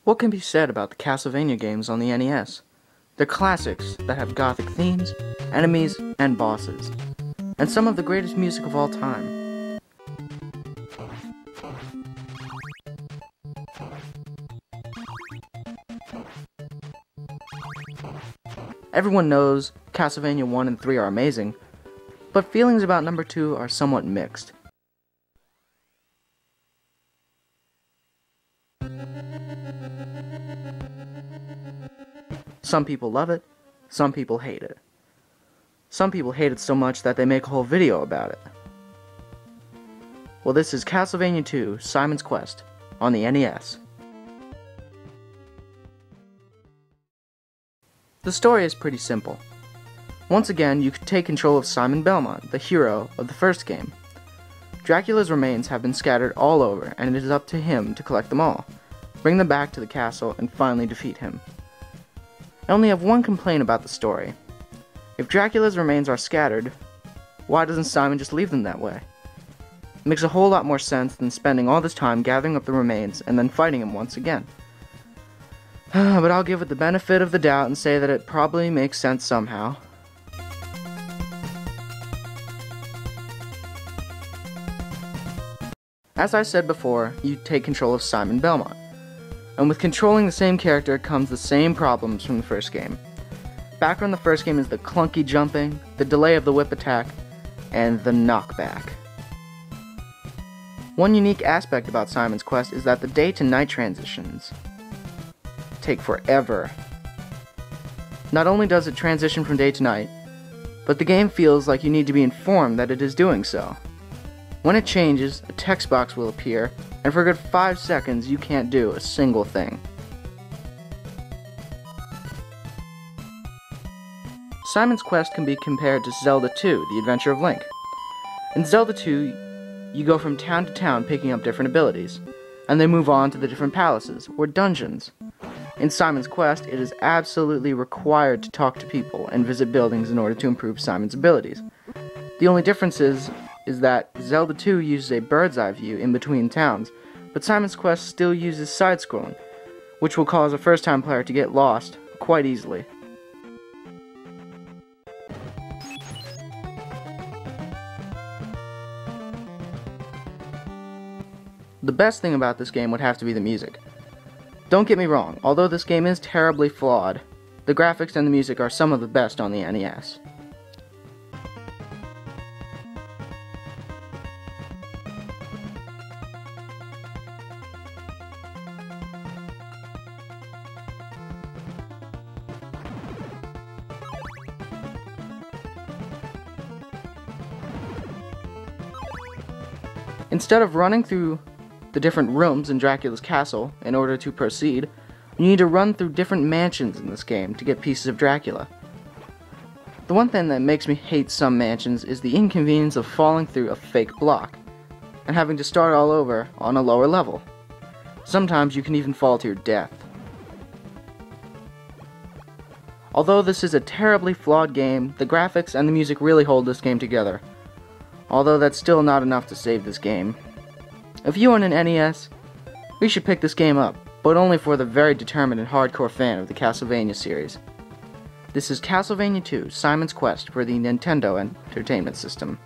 What can be said about the Castlevania games on the NES? They're classics that have gothic themes, enemies, and bosses, and some of the greatest music of all time. Everyone knows Castlevania 1 and 3 are amazing, but feelings about number 2 are somewhat mixed. Some people love it, some people hate it. Some people hate it so much that they make a whole video about it. Well, this is Castlevania 2: Simon's Quest on the NES. The story is pretty simple. Once again, you take control of Simon Belmont, the hero of the first game. Dracula's remains have been scattered all over, and it is up to him to collect them all, bring them back to the castle, and finally defeat him. I only have one complaint about the story. If Dracula's remains are scattered, why doesn't Simon just leave them that way? It makes a whole lot more sense than spending all this time gathering up the remains and then fighting him once again. But I'll give it the benefit of the doubt and say that it probably makes sense somehow. As I said before, you take control of Simon Belmont. And with controlling the same character comes the same problems from the first game. Back from the first game is the clunky jumping, the delay of the whip attack, and the knockback. One unique aspect about Simon's Quest is that the day to night transitions take forever. Not only does it transition from day to night, but the game feels like you need to be informed that it is doing so. When it changes, a text box will appear, and for a good 5 seconds you can't do a single thing. Simon's Quest can be compared to Zelda 2: The Adventure of Link. In Zelda 2, you go from town to town picking up different abilities, and then move on to the different palaces, or dungeons. In Simon's Quest, it is absolutely required to talk to people and visit buildings in order to improve Simon's abilities. The only difference is that Zelda 2 uses a bird's eye view in between towns, but Simon's Quest still uses side-scrolling, which will cause a first-time player to get lost quite easily. The best thing about this game would have to be the music. Don't get me wrong, although this game is terribly flawed, the graphics and the music are some of the best on the NES. Instead of running through the different rooms in Dracula's castle in order to proceed, you need to run through different mansions in this game to get pieces of Dracula. The one thing that makes me hate some mansions is the inconvenience of falling through a fake block and having to start all over on a lower level. Sometimes you can even fall to your death. Although this is a terribly flawed game, the graphics and the music really hold this game together. Although that's still not enough to save this game. If you own an NES, you should pick this game up, but only for the very determined and hardcore fan of the Castlevania series. This is Castlevania 2: Simon's Quest for the Nintendo Entertainment System.